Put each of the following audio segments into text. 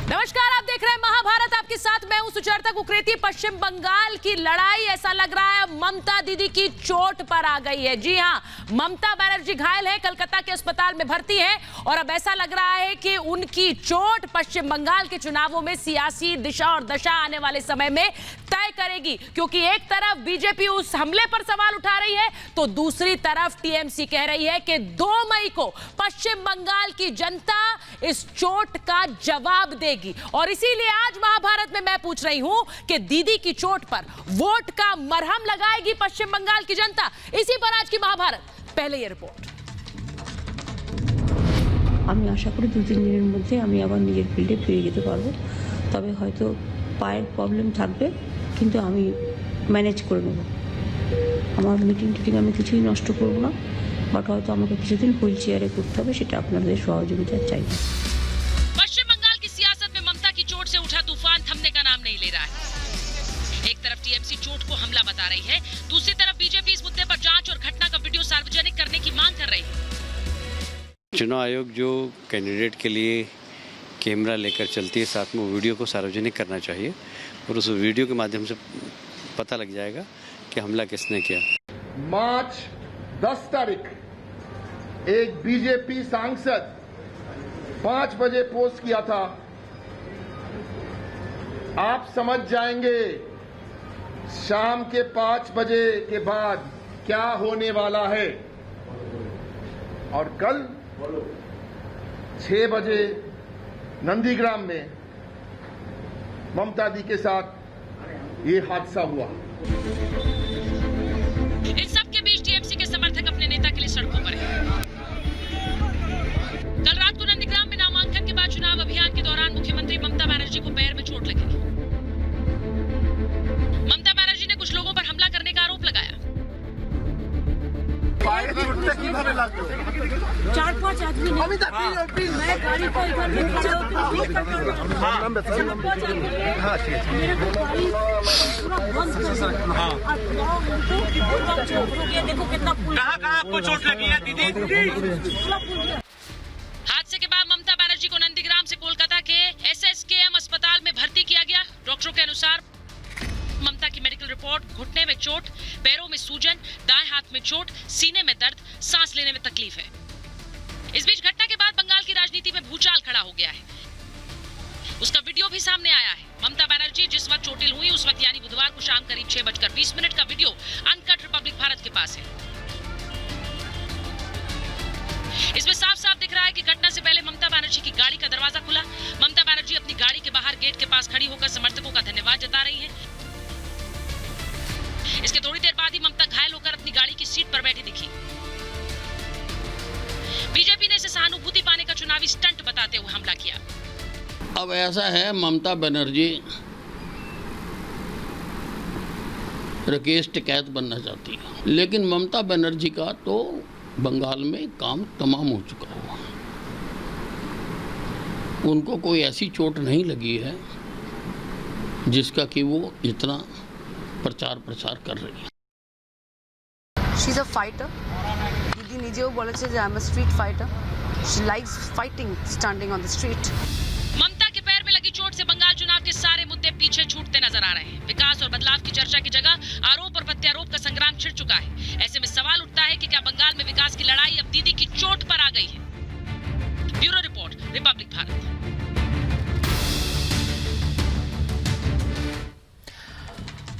नमस्कार, आप देख रहे हैं महाभारत। आपके साथ मैं हूं सुचेता कुकरेती। पश्चिम बंगाल की लड़ाई ऐसा लग रहा है ममता दीदी की चोट पर आ गई है। जी हां, ममता बनर्जी घायल है, कलकत्ता के अस्पताल में भर्ती है और अब ऐसा लग रहा है कि उनकी चोट पश्चिम बंगाल के चुनावों में सियासी दिशा और दशा आने वाले समय में तय करेगी, क्योंकि एक तरफ बीजेपी उस हमले पर सवाल उठा रही है तो दूसरी तरफ टीएमसी कह रही है कि 2 मई को पश्चिम बंगाल की जनता इस चोट का जवाब देगी। और इसीलिए आज महाभारत में मैं पूछ रही हूं कि दीदी की चोट पर वोट का मरहम लगाएगी पश्चिम बंगाल की जनता। इसी पर आज की महाभारत। पहले ये रिपोर्ट। আমি আশা করি 2-3 দিনের মধ্যে আমি আবার নিজের ফিল্ডে ফিরে যেতে পারবো। তবে হয়তো পায়ের প্রবলেম থাকবে, কিন্তু আমি ম্যানেজ করে নেব। আমার মিটিং আমি কিছুই নষ্ট করব না, বাট হয়তো আমাকে কিছুদিন হুইল চেয়ারে করতে হবে, সেটা আপনাদের সহযোগিতা চাই। पश्चिम बंगाल की सियासत में ममता की चोट से उठा तूफान थमने का नाम नहीं ले रहा है। एक तरफ टीएमसी चोट को हमला बता रही है, दूसरी तरफ बीजेपी इस मुद्दे पर जांच और घटना का वीडियो सार्वजनिक करने की मांग कर रही है। चुनाव आयोग जो कैंडिडेट के लिए कैमरा लेकर चलती है, साथ में वीडियो को सार्वजनिक करना चाहिए और उस वीडियो के माध्यम से पता लग जाएगा कि हमला किसने किया। मार्च 10 तारीख एक बीजेपी सांसद 5 बजे पोस्ट किया था। आप समझ जाएंगे शाम के 5 बजे के बाद क्या होने वाला है। और कल 6 बजे नंदीग्राम में ममता दी के साथ ये हादसा हुआ। इस सब के बीच टीएमसी के समर्थक अपने नेता के लिए सड़कों पर हैं। कल रात को नंदीग्राम में नामांकन के बाद चुनाव अभियान के दौरान मुख्यमंत्री ममता बनर्जी को पैर में चोट लगी। ममता बनर्जी ने कुछ लोगों पर हमला करने का आरोप लगाया। 4-5 आदमी ने मैं गाड़ी को इधर में खड़ा होकर मेरे को गाड़ी पूरा बंद कर दिया और देखो कितना कहाँ आपको चोट लगी है दीदी? हादसे के बाद ममता बनर्जी को नंदीग्राम से कोलकाता के एसएसकेएम अस्पताल में भर्ती किया गया। डॉक्टरों के अनुसार ममता की मेडिकल रिपोर्ट घुटने में चोट, पैरों में सूजन, दाएं हाथ में चोट, सीने में दर्द, सांस लेने में तकलीफ है। इस बीच घटना के बाद बंगाल की राजनीति में भूचाल खड़ा हो गया है। उसका वीडियो भी सामने आया है। ममता बनर्जी जिस वक्त चोटिल हुई उस वक्त यानी बुधवार को शाम करीब 6:20 का वीडियो अनकट रिपब्लिक भारत के पास है। इसमें साफ साफ दिख रहा है कि घटना से पहले ममता बनर्जी की गाड़ी का दरवाजा खुला। ममता बनर्जी अपनी गाड़ी के बाहर गेट के पास खड़ी होकर समर्थकों का धन्यवाद जता रही है। इसके थोड़ी देर बाद ही ममता घायल होकर अपनी गाड़ी की सीट पर बैठी दिखी। बीजेपी ने इसे सहानुभूति पाने का चुनावी स्टंट बताते हुए हमला किया। अब ऐसा है, ममता बनर्जी राकेश टिकैत बनना चाहती है, लेकिन ममता बनर्जी का तो बंगाल में काम तमाम हो चुका हुआ। उनको कोई ऐसी चोट नहीं लगी है जिसका कि वो इतना प्रचार कर रही है। She is a fighter. दीदी নিজেও বলেছে যে I am a street fighter. She likes fighting, standing on the street. Mamata के पैर में लगी चोट से बंगाल चुनाव के सारे मुद्दे पीछे छूटते नजर आ रहे हैं। विकास और बदलाव की चर्चा की जगह आरोप और प्रत्यारोप का संग्राम छिड़ चुका है। ऐसे में सवाल उठता है कि क्या बंगाल में विकास की लड़ाई अब दीदी की चोट पर आ गई है। Bureau report, Republic Bharat.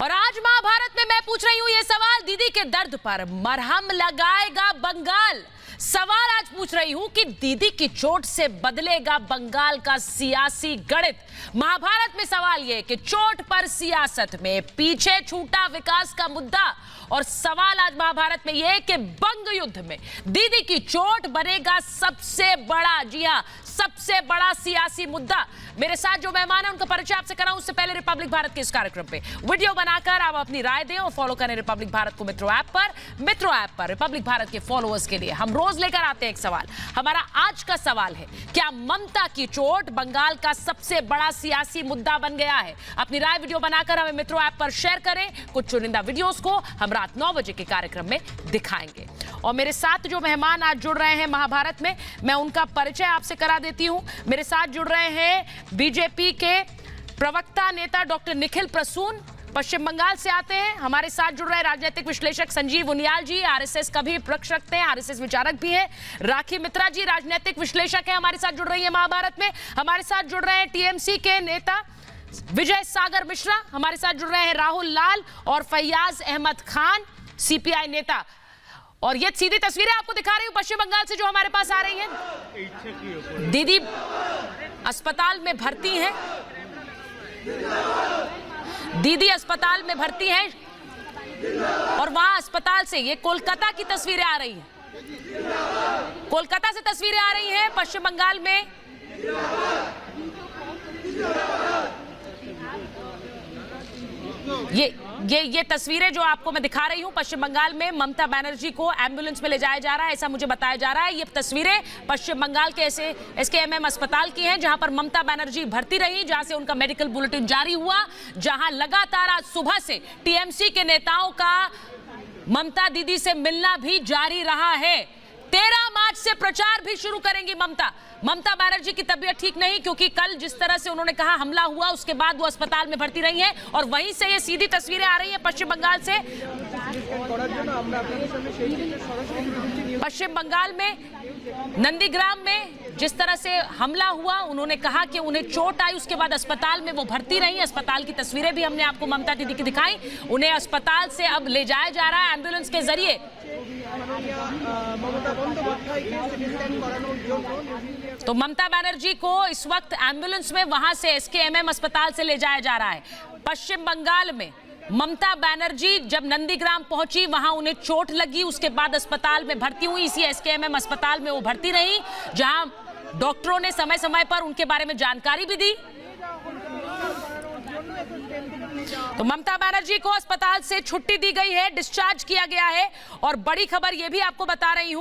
और आज महाभारत में मैं पूछ रही हूं ये सवाल, दीदी के दर्द पर मरहम लगाएगा बंगाल। सवाल आज पूछ रही हूं कि दीदी की चोट से बदलेगा बंगाल का सियासी गणित। महाभारत में सवाल यह कि चोट पर सियासत में पीछे छूटा विकास का मुद्दा। और सवाल आज महाभारत में यह कि बंग युद्ध में दीदी की चोट बनेगा सबसे बड़ा, जी हां, सबसे बड़ा सियासी मुद्दा। मेरे साथ जो मेहमान है उनका परिचय आपसे कराऊं उससे पहले रिपब्लिक भारत के इस कार्यक्रम पे वीडियो बनाकर आप अपनी राय दें और फॉलो करें रिपब्लिक भारत को मित्रों ऐप पर रिपब्लिक भारत के फॉलोअर्स के लिए हम रोज लेकर आते हैं एक सवाल। हमारा आज का सवाल है, क्या ममता की चोट बंगाल का सबसे बड़ा सियासी मुद्दा बन गया है? अपनी राय वीडियो बनाकर हमें मित्रों ऐप पर शेयर करें। कुछ चुनिंदा वीडियोस को हम रात 9 बजे के कार्यक्रम में दिखाएंगे। और मेरे साथ जो मेहमान आज जुड़ रहे हैं महाभारत में, मैं उनका परिचय आपसे करा देती हूं। मेरे साथ जुड़ रहे हैं बीजेपी के प्रवक्ता नेता डॉक्टर निखिल प्रसून पश्चिम बंगाल से आते हैं। हमारे साथ जुड़ रहे राजनीतिक विश्लेषक संजीव उनियाल जी, आरएसएस का भी पक्ष रखते हैं, आरएसएस विचारक भी है। राखी मित्रा जी राजनीतिक विश्लेषक है, हमारे साथ जुड़ रही है महाभारत में। हमारे साथ जुड़ रहे हैं टीएमसी के नेता विजय सागर मिश्रा, हमारे साथ जुड़ रहे हैं राहुल लाल और फैयाज अहमद खान सीपीआई नेता। और ये सीधी तस्वीरें आपको दिखा रही हूं पश्चिम बंगाल से जो हमारे पास आ रही हैं। दीदी अस्पताल में भर्ती हैं, दीदी अस्पताल में भर्ती हैं और वहां अस्पताल से ये कोलकाता की तस्वीरें आ रही हैं। कोलकाता से तस्वीरें आ रही हैं पश्चिम बंगाल में। ये तस्वीरें जो आपको मैं दिखा रही हूं पश्चिम बंगाल में ममता बनर्जी को एम्बुलेंस में ले जाया जा रहा है, ऐसा मुझे बताया जा रहा है। ये तस्वीरें पश्चिम बंगाल के एसकेएमएम अस्पताल की हैं, जहां पर ममता बनर्जी भर्ती रही, जहां से उनका मेडिकल बुलेटिन जारी हुआ, जहां लगातार आज सुबह से टीएमसी के नेताओं का ममता दीदी से मिलना भी जारी रहा है। 13 मार्च से प्रचार भी शुरू करेंगी ममता बनर्जी की तबीयत ठीक नहीं, क्योंकि कल जिस तरह से उन्होंने कहा हमला हुआ, उसके बाद वो अस्पताल में भर्ती रही हैं और वहीं से ये सीधी तस्वीरें आ रही हैं पश्चिम बंगाल से। पश्चिम बंगाल में नंदीग्राम में जिस तरह से हमला हुआ, उन्होंने कहा कि उन्हें चोट आई, उसके बाद अस्पताल में वो भर्ती रही। अस्पताल की तस्वीरें भी हमने आपको ममता दीदी की दिखाई। उन्हें अस्पताल से अब ले जाया जा रहा है एम्बुलेंस के जरिए। तो ममता बनर्जी को इस वक्त एम्बुलेंस में वहां से एसकेएमएम अस्पताल से ले जाया जा रहा है। पश्चिम बंगाल में ममता बनर्जी जब नंदीग्राम पहुंची, वहां उन्हें चोट लगी, उसके बाद अस्पताल में भर्ती हुई। इसी एसकेएमएम अस्पताल में वो भर्ती रही, जहां डॉक्टरों ने समय समय पर उनके बारे में जानकारी भी दी। तो ममता बनर्जी को अस्पताल से छुट्टी दी गई है, डिस्चार्ज किया गया है। और बड़ी खबर यह भी आपको बता रही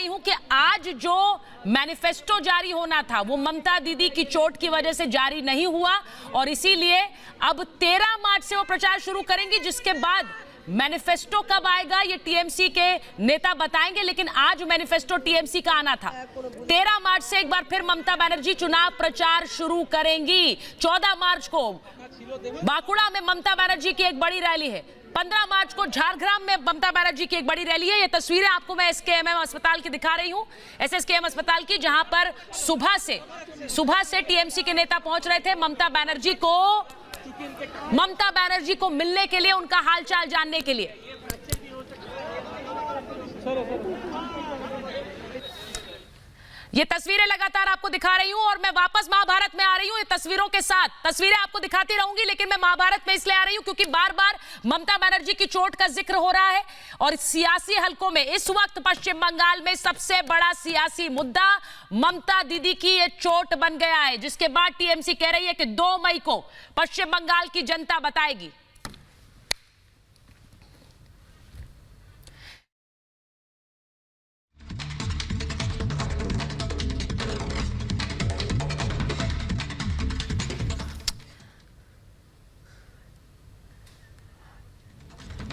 हूं कि आज जो मैनिफेस्टो जारी होना था वो ममता दीदी की चोट की वजह से जारी नहीं हुआ और इसीलिए अब 13 मार्च से वो प्रचार शुरू करेंगी, जिसके बाद मैनिफेस्टो कब आएगा ये टीएमसी के नेता बताएंगे। लेकिन आज मैनिफेस्टो टीएमसी का आना था। 13 मार्च से एक बार फिर ममता बनर्जी चुनाव प्रचार शुरू करेंगी। 14 मार्च को बांकुड़ा में ममता बनर्जी की एक बड़ी रैली है। 15 मार्च को झारग्राम में ममता बनर्जी की एक बड़ी रैली है। ये तस्वीरें आपको मैं एसकेएमएम अस्पताल की दिखा रही हूँ, एसएसकेएम अस्पताल की, जहां पर सुबह से टीएमसी के नेता पहुंच रहे थे ममता बनर्जी को मिलने के लिए, उनका हालचाल जानने के लिए। ये तस्वीरें लगातार आपको दिखा रही हूं और मैं वापस महाभारत में आ रही हूं ये तस्वीरों के साथ। तस्वीरें आपको दिखाती रहूंगी, लेकिन मैं महाभारत में इसलिए आ रही हूं क्योंकि बार बार ममता बनर्जी की चोट का जिक्र हो रहा है और सियासी हलकों में इस वक्त पश्चिम बंगाल में सबसे बड़ा सियासी मुद्दा ममता दीदी की ये चोट बन गया है, जिसके बाद टीएमसी कह रही है कि 2 मई को पश्चिम बंगाल की जनता बताएगी।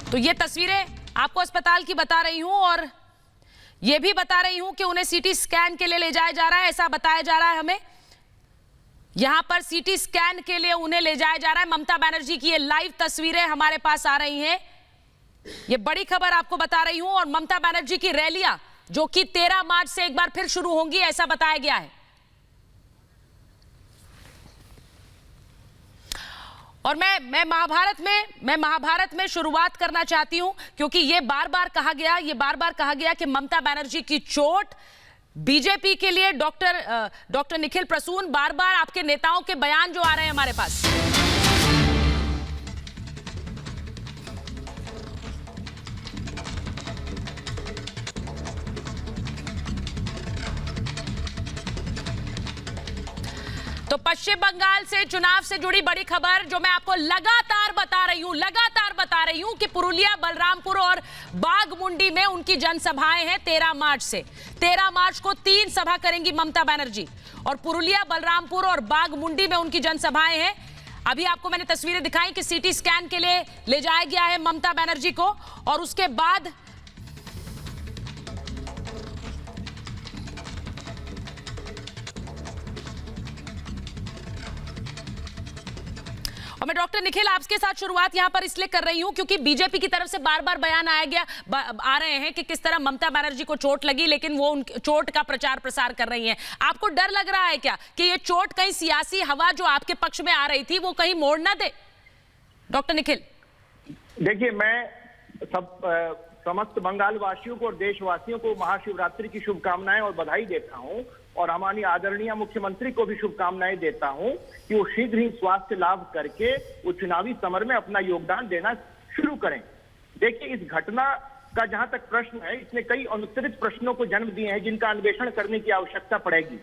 तो ये तस्वीरें आपको अस्पताल की बता रही हूं और ये भी बता रही हूं कि उन्हें सीटी स्कैन के लिए ले जाया जा रहा है, ऐसा बताया जा रहा है हमें। यहां पर सीटी स्कैन के लिए उन्हें ले जाया जा रहा है। ममता बनर्जी की ये लाइव तस्वीरें हमारे पास आ रही हैं। ये बड़ी खबर आपको बता रही हूं और ममता बनर्जी की रैलियां जो कि 13 मार्च से एक बार फिर शुरू होंगी, ऐसा बताया गया है। और मैं महाभारत में शुरुआत करना चाहती हूं क्योंकि ये बार बार कहा गया कि ममता बनर्जी की चोट बीजेपी के लिए डॉक्टर निखिल प्रसून, बार बार आपके नेताओं के बयान जो आ रहे हैं हमारे पास। तो पश्चिम बंगाल से चुनाव से जुड़ी बड़ी खबर जो मैं आपको लगातार बता रही हूं कि पुरुलिया, बलरामपुर और बागमुंडी में उनकी जनसभाएं हैं 13 मार्च से। 13 मार्च को 3 सभा करेंगी ममता बनर्जी और पुरुलिया, बलरामपुर और बागमुंडी में उनकी जनसभाएं हैं। अभी आपको मैंने तस्वीरें दिखाई कि सीटी स्कैन के लिए ले जाया गया है ममता बनर्जी को और उसके बाद और मैं डॉक्टर निखिल आपके साथ शुरुआत यहां पर इसलिए कर रही हूं क्योंकि बीजेपी की तरफ से बार बार बयान आ रहे हैं कि किस तरह ममता बनर्जी को चोट लगी, लेकिन वो उन चोट का प्रचार प्रसार कर रही हैं। आपको डर लग रहा है क्या कि ये चोट कहीं सियासी हवा जो आपके पक्ष में आ रही थी वो कहीं मोड़ ना दे? डॉक्टर निखिल, देखिए, मैं समस्त बंगाल वासियों को और देशवासियों को महाशिवरात्रि की शुभकामनाएं और बधाई देता हूं और हमारी आदरणीय मुख्यमंत्री को भी शुभकामनाएं देता हूं कि वो शीघ्र ही स्वास्थ्य लाभ करके वो चुनावी समर में अपना योगदान देना शुरू करें। देखिए, इस घटना का जहां तक प्रश्न है, इसने कई अनुत्तरित प्रश्नों को जन्म दिए हैं जिनका अन्वेषण करने की आवश्यकता पड़ेगी।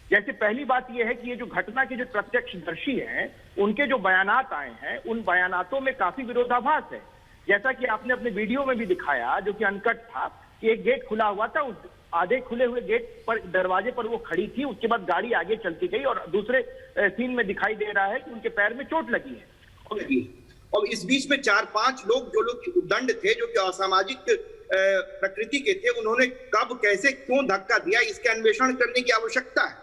जैसे पहली बात यह है कि ये जो घटना के जो प्रत्यक्षदर्शी हैं, उनके जो बयानात आए हैं, उन बयानातों में काफी विरोधाभास है। जैसा कि आपने अपने वीडियो में भी दिखाया, जो कि अनकट था, कि एक गेट खुला हुआ था, उस आधे खुले हुए गेट पर दरवाजे पर वो खड़ी थी, उसके बाद गाड़ी आगे चलती गई और दूसरे सीन में दिखाई दे रहा है कि उनके पैर में चोट लगी है। और इस बीच में 4-5 लोग, जो लोग उद्दंड थे, जो कि असामाजिक प्रकृति के थे, उन्होंने कब, कैसे, क्यों धक्का दिया, इसके अन्वेषण करने की आवश्यकता है।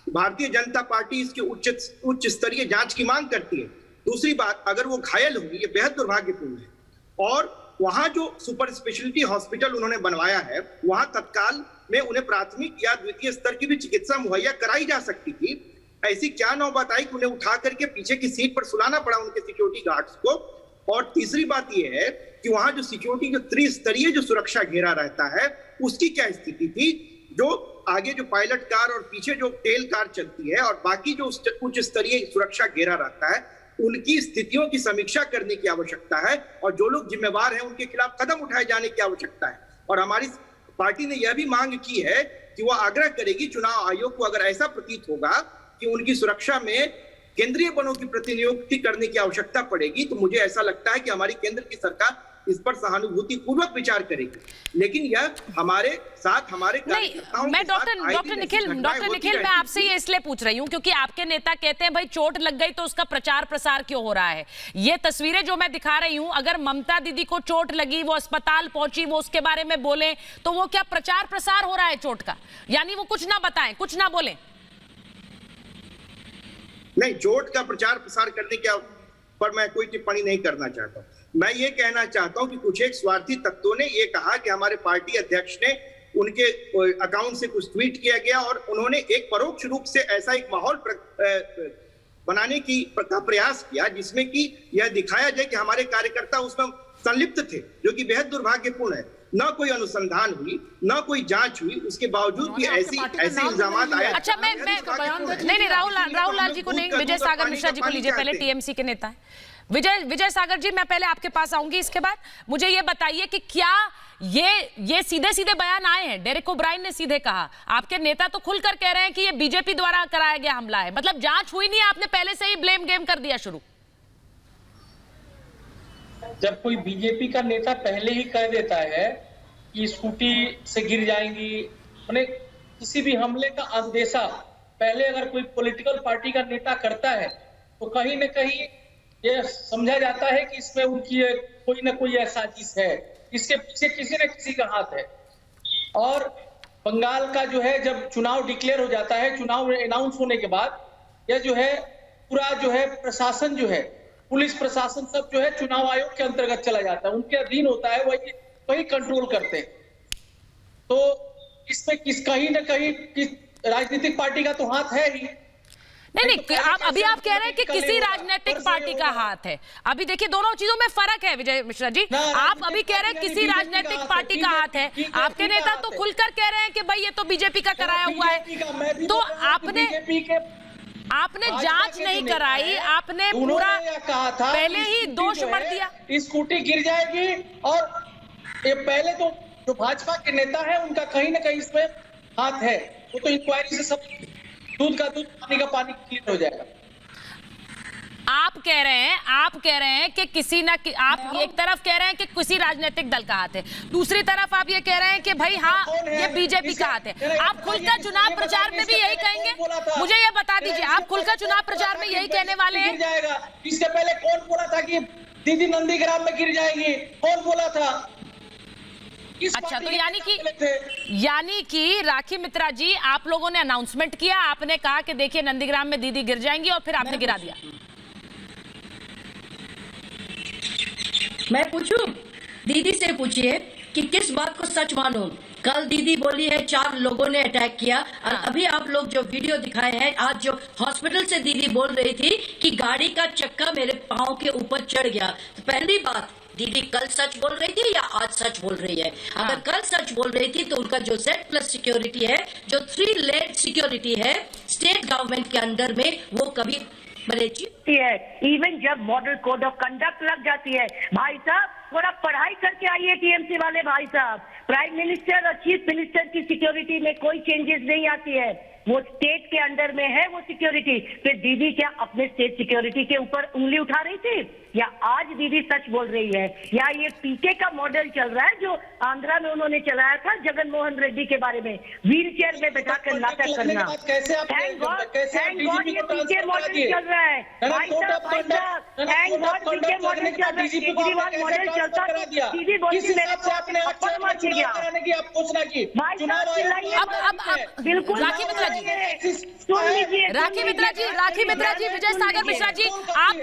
भारतीय जनता पार्टी इसकी उच्च स्तरीय जांच की मांग करती है। दूसरी बात, अगर वो घायल होंगी, ये बेहद दुर्भाग्यपूर्ण है। और वहां जो सुपर स्पेशलिटी हॉस्पिटल उन्होंने बनवाया है, वहां तत्काल में उन्हें प्राथमिक या द्वितीय स्तर की भी चिकित्सा मुहैया कराई जा सकती थी। ऐसी क्या नौबत आई कि उन्हें उठा करके पीछे की सीट पर सुलाना पड़ा उनके सिक्योरिटी गार्ड्स को। और तीसरी बात यह है कि वहां जो सिक्योरिटी, जो त्रिस्तरीय जो सुरक्षा घेरा रहता है, उसकी क्या स्थिति थी। जो आगे जो पायलट कार और पीछे जो टेल कार चलती है और बाकी जो उच्च स्तरीय सुरक्षा घेरा रहता है, उनकी स्थितियों की समीक्षा करने की आवश्यकता है और जो लोग जिम्मेवार हैं उनके खिलाफ कदम उठाए जाने की आवश्यकता है। और हमारी पार्टी ने यह भी मांग की है कि वह आग्रह करेगी चुनाव आयोग को, अगर ऐसा प्रतीत होगा कि उनकी सुरक्षा में केंद्रीय बलों की प्रतिनियुक्ति करने की आवश्यकता पड़ेगी, तो मुझे ऐसा लगता है कि हमारी केंद्र की सरकार इस पर सहानुभूति पूर्वक विचार करेगी। लेकिन यह हमारे साथ, हमारे नहीं, मैं डॉक्टर निखिल मैं आपसे ये इसलिए पूछ रही हूँ क्योंकि आपके नेता कहते हैं भाई चोट लग गई तो उसका प्रचार प्रसार क्यों हो रहा है। ये तस्वीरें जो मैं दिखा रही हूँ, अगर ममता दीदी को चोट लगी, वो अस्पताल पहुंची, वो उसके बारे में बोले, तो वो क्या प्रचार प्रसार हो रहा है चोट का? यानी वो कुछ ना बताएं, कुछ ना बोले? नहीं, चोट का प्रचार प्रसार करने के पर मैं कोई टिप्पणी नहीं करना चाहता। मैं ये कहना चाहता हूं कि कुछ एक स्वार्थी तत्वों ने ये कहा कि हमारे पार्टी अध्यक्ष ने उनके अकाउंट से कुछ ट्वीट किया गया और उन्होंने एक परोक्ष रूप से ऐसा एक माहौल बनाने का प्रयास किया जिसमें कि यह दिखाया जाए कि हमारे कार्यकर्ता उसमें संलिप्त थे, जो कि बेहद दुर्भाग्यपूर्ण है। न कोई अनुसंधान हुई, न कोई जांच हुई, उसके बावजूद भी ऐसे इल्जामात आया। अच्छा, मैं नहीं, राहुल लाल जी को नहीं, विजय सागर मिश्रा जी को लीजिए, पहले टीएमसी के नेता है। विजय सागर जी, मैं पहले आपके पास आऊंगी, इसके बाद मुझे ये बताइए कि क्या ये सीधे सीधे बयान आए हैं? डेरेक ओब्रायन ने सीधे कहा, आपके नेता तो खुलकर कह रहे हैं कि ये बीजेपी द्वारा कराया गया हमला है। मतलब जांच हुई नहीं, आपने पहले से ही ब्लेम गेम कर दिया शुरू। जब कोई बीजेपी का नेता पहले ही कह देता है कि स्कूटी से गिर जाएंगी, मैंने किसी भी हमले का अंदेशा पहले अगर कोई पॉलिटिकल पार्टी का नेता करता है तो कहीं न कहीं ये समझा जाता है कि इसमें उनकी कोई ना कोई साजिश है, इसके पीछे किसी न किसी का हाथ है। और बंगाल का जो है, जब चुनाव डिक्लेयर हो जाता है, चुनाव अनाउंस होने के बाद यह जो है पूरा जो है प्रशासन जो है, पुलिस प्रशासन सब जो है चुनाव आयोग के अंतर्गत चला जाता है, उनके अधीन होता है, वही कंट्रोल करते हैं। तो इसमें कहीं ना कहीं राजनीतिक पार्टी का तो हाथ है ही। नहीं, आप कह रहे हैं कि किसी राजनीतिक पार्टी का हाथ है। अभी देखिए, दोनों चीजों में फर्क है विजय मिश्रा जी। आप अभी कह रहे हैं किसी राजनीतिक पार्टी का हाथ है, आपके नेता तो खुलकर कह रहे हैं कि भाई ये तो बीजेपी का कराया हुआ है। तो आपने जांच नहीं कराई, आपने पूरा कहा था पहले ही दोष मर दिया। स्कूटी गिर जाएगी और ये पहले तो जो भाजपा के नेता है उनका कहीं ना कहीं इसमें हाथ है। वो तो इंक्वायरी से सब दूध का दूध, पानी का पानी क्लियर हो जाएगा। आप कह रहे हैं कि किसी ना आप एक तरफ कह रहे हैं कि किसी राजनीतिक दल का हाथ है, दूसरी तरफ आप ये कह रहे हैं कि भाई हाँ ये बीजेपी का हाथ है। आप खुलकर चुनाव प्रचार में भी यही कहेंगे? मुझे ये बता दीजिए, आप खुलकर चुनाव प्रचार में यही कहने वाले हैं? इससे पहले कौन बोला था कि दीदी नंदीग्राम में गिर जाएगी? कौन बोला था? अच्छा, तो यानी कि राखी मित्रा जी, आप लोगों ने अनाउंसमेंट किया, आपने कहा कि देखिए नंदीग्राम में दीदी गिर जाएंगी और फिर आपने गिरा दिया। मैं पूछूं? दीदी से पूछिए कि किस बात को सच मानो। कल दीदी बोली है 4 लोगों ने अटैक किया, और अभी आप लोग जो वीडियो दिखाए हैं, आज जो हॉस्पिटल से दीदी बोल रही थी कि गाड़ी का चक्का मेरे पाँव के ऊपर चढ़ गया। तो पहली बात, दीदी कल सच बोल रही थी या आज सच बोल रही है? अगर कल सच बोल रही थी तो उनका जो Z+ सिक्योरिटी है, जो 3 लेयर सिक्योरिटी है स्टेट गवर्नमेंट के अंडर में, वो कभी है। इवन जब मॉडल कोड ऑफ कंडक्ट लग जाती है, भाई साहब थोड़ा पढ़ाई करके आइए टीएमसी वाले भाई साहब। प्राइम मिनिस्टर और चीफ मिनिस्टर की सिक्योरिटी में कोई चेंजेस नहीं आती है, वो स्टेट के अंडर में है वो सिक्योरिटी। फिर दीदी क्या अपने स्टेट सिक्योरिटी के ऊपर उंगली उठा रही थी, या आज दीदी सच बोल रही है, या ये पीके का मॉडल चल रहा है जो आंध्रा में उन्होंने चलाया था जगन मोहन रेड्डी के बारे में, व्हील चेयर में बैठाकर नाटक करना। थैंक गॉड ये पीके मॉडल चल रहा है भाई साहब, थैंक गॉड पीके मॉडल चल रहा है। केजरीवाल मॉडल चलता दीदी बोलती मेरे को थप्पड़ मार के गया भाई साहब, चिल्लाइए बिल्कुल। राखी मित्रा जी, विजय सागर मिश्रा जी, आप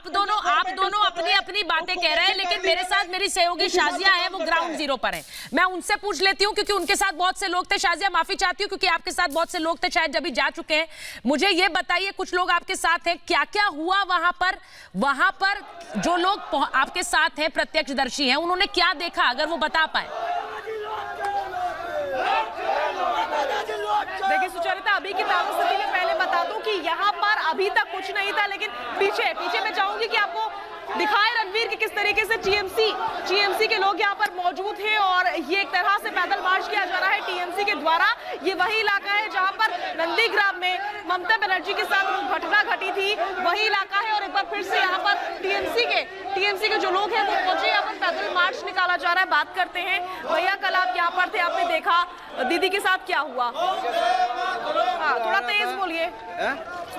दोनों अपनी अपनी बातें कह रहे हैं, लेकिन मेरे साथ मेरी सहयोगी शाजिया है, वो ग्राउंड जीरो पर है। मैं उनसे पूछ लेती हूँ क्योंकि उनके साथ बहुत से लोग थे। शाजिया, माफी चाहती हूँ क्योंकि आपके साथ बहुत से लोग थे, शायद अभी जा चुके हैं। मुझे ये बताइए, कुछ लोग आपके साथ हैं, क्या क्या हुआ वहां पर जो लोग आपके साथ हैं, प्रत्यक्षदर्शी हैं, उन्होंने क्या देखा, अगर वो बता पाए? देखिए सुचरिता, अभी की ताजा स्थिति में पहले बता दूं कि यहाँ पर अभी तक कुछ नहीं था, लेकिन पीछे मैं चाहूंगी कि आपको दिखाए रणवीर कि किस तरीके से टीएमसी के लोग यहाँ पर मौजूद हैं और ये एक तरह से पैदल मार्च किया जा रहा है टीएमसी के द्वारा। ये वही इलाका है जहाँ पर नंदीग्राम में ममता बनर्जी के साथ वो घटना घटी थी, वही इलाका है। और एक बार फिर से यहाँ पर टीएमसी के जो लोग हैं वो पहुंचे, यहाँ पर पैदल मार्च निकाला जा रहा है। बात करते हैं भैया, कल आप यहाँ पर थे, आपने देखा दीदी के साथ क्या हुआ? हाँ, थोड़ा तेज बोलिए,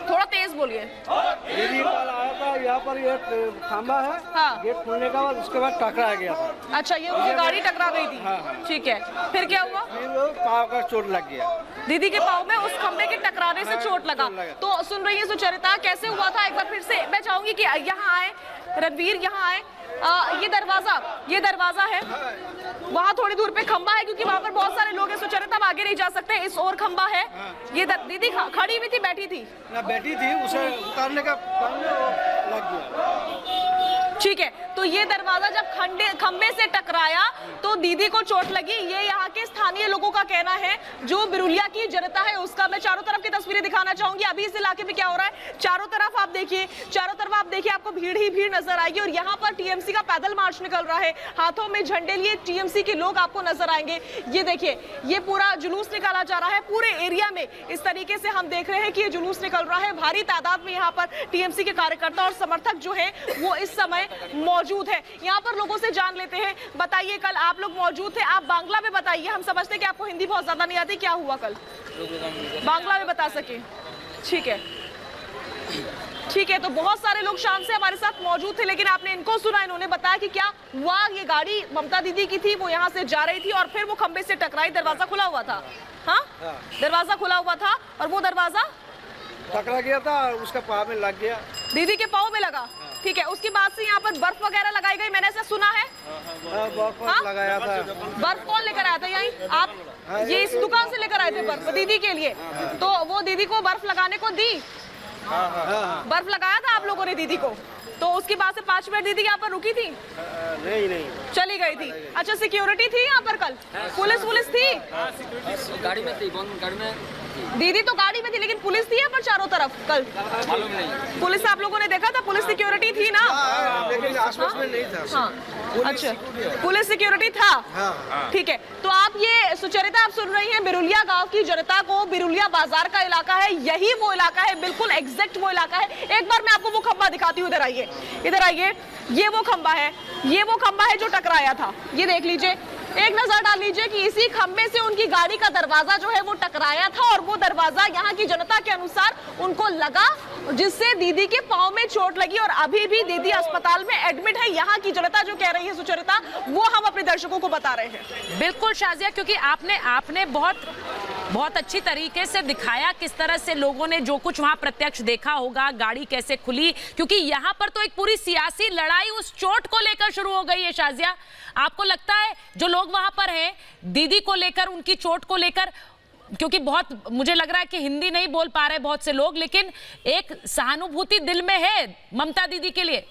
थोड़ा तेज बोलिए। दीदी कल आया था यहाँ पर, ये खंबा है, हाँ। गेट खुलने का बाद उसके बाद टकरा गया था। अच्छा, ये उनकी गाड़ी टकरा गई थी? हाँ। ठीक है, फिर क्या हुआ? फिर पाँव का चोट लग गया, दीदी के पाँव में उस खंबे के टकराने से चोट लगा। तो सुन रही है सुचरिता, कैसे हुआ था एक बार फिर से मैं चाहूंगी कि यहाँ आए रणवीर, यहाँ आए। ये दरवाजा है, वहाँ थोड़ी दूर पे खंबा है क्योंकि वहाँ पर बहुत सारे लोग हैं। सुचरिता, अब आगे नहीं जा सकते, इस और खंबा है। ये दीदी खड़ी हुई थी, बैठी थी ना? बैठी थी, उसे उतारने का लग गया। ठीक है, तो ये दरवाजा जब खंबे से टकराया तो दीदी को चोट लगी, ये यहाँ के स्थानीय लोगों का कहना है। जो बिरुलिया की जनता है उसका, मैं चारों तरफ की तस्वीरें दिखाना चाहूंगी। अभी इस इलाके में क्या हो रहा है, चारों तरफ आप देखिए, आपको भीड़ ही भीड़ नजर आएगी। और यहाँ पर टीएमसी का पैदल मार्च निकल रहा है, हाथों में झंडे लिए टीएमसी के लोग आपको नजर आएंगे। ये देखिए, ये पूरा जुलूस निकाला जा रहा है पूरे एरिया में। इस तरीके से हम देख रहे हैं कि ये जुलूस निकल रहा है। भारी तादाद में यहाँ पर टीएमसी के कार्यकर्ता और समर्थक जो है वो इस समय मौजूद है। यहाँ पर लोगों से जान लेते हैं। बताइए, कल आप लोग मौजूद थे, आप बांग्ला में बताइए, हम समझते हैं कि आपको हिंदी बहुत ज्यादा नहीं आती, क्या हुआ कल? बांग्ला में बता सके? ठीक है, तो बहुत सारे लोग शाम से हमारे साथ मौजूद थे, लेकिन आपने इनको सुना, इन्होंने बताया कि क्या हुआ। ये गाड़ी ममता दीदी की थी, वो यहाँ से जा रही थी और फिर वो खंबे से टकराई। दरवाजा खुला हुआ था, हाँ, दरवाजा खुला हुआ था और वो दरवाजा टकरा गया था, उसका पाँव में लग गया, दीदी के पाँव में लगा। ठीक है, उसके बाद से यहाँ पर बर्फ वगैरह लगाई गई, मैंने ऐसा सुना है। बर्फ लगाया था। बर्फ कौन लेकर आया था? यहीं आप ये इस दुकान से लेकर आए थे बर्फ दीदी के लिए? तो वो दीदी को बर्फ लगाने को दी? बर्फ लगाया था आप लोगों ने दीदी को? तो उसके बाद से 5 मिनट दीदी यहाँ पर रुकी थी? नहीं, चली गई थी। अच्छा, सिक्योरिटी थी यहाँ पर कल? पुलिस थी? गाड़ी में थी, गाड़ी में दीदी तो गाड़ी में थी, लेकिन पुलिस थी यहाँ पर चारों तरफ कल? मालूम नहीं। पुलिस आप लोगों ने देखा था? पुलिस सिक्योरिटी थी ना? लेकिन आसपास में नहीं था। हाँ, अच्छा, पुलिस सिक्योरिटी था। ठीक है, तो आप ये सुचरिता, आप सुन रही हैं बिरुलिया गांव की जनता को। बिरुलिया बाजार का इलाका है, यही वो इलाका है, बिल्कुल एग्जैक्ट वो इलाका है। एक बार मैं आपको वो खंबा दिखाती हूँ, इधर आइए, ये वो खंबा है जो टकराया था। ये देख लीजिए, एक नजर डाल लीजिए कि इसी खंबे से उनकी गाड़ी का दरवाजा जो है वो टकराया था और वो दरवाजा यहाँ की जनता के अनुसार उनको लगा, जिससे दीदी के पाँव में चोट लगी और अभी भी दीदी अस्पताल में एडमिट है। यहाँ की जनता जो कह रही है सुचरिता, वो हम अपने दर्शकों को बता रहे हैं। बिल्कुल शाजिया, क्योंकि आपने बहुत बहुत अच्छी तरीके से दिखाया किस तरह से लोगों ने जो कुछ वहां प्रत्यक्ष देखा होगा, गाड़ी कैसे खुली, क्योंकि यहाँ पर तो एक पूरी सियासी लड़ाई उस चोट को लेकर शुरू हो गई है। शाजिया, आपको लगता है जो लोग वहां पर हैं दीदी को लेकर, उनकी चोट को लेकर, क्योंकि बहुत मुझे लग रहा है कि हिंदी नहीं बोल पा रहे बहुत से लोग, लेकिन एक सहानुभूति दिल में है ममता दीदी के लिए?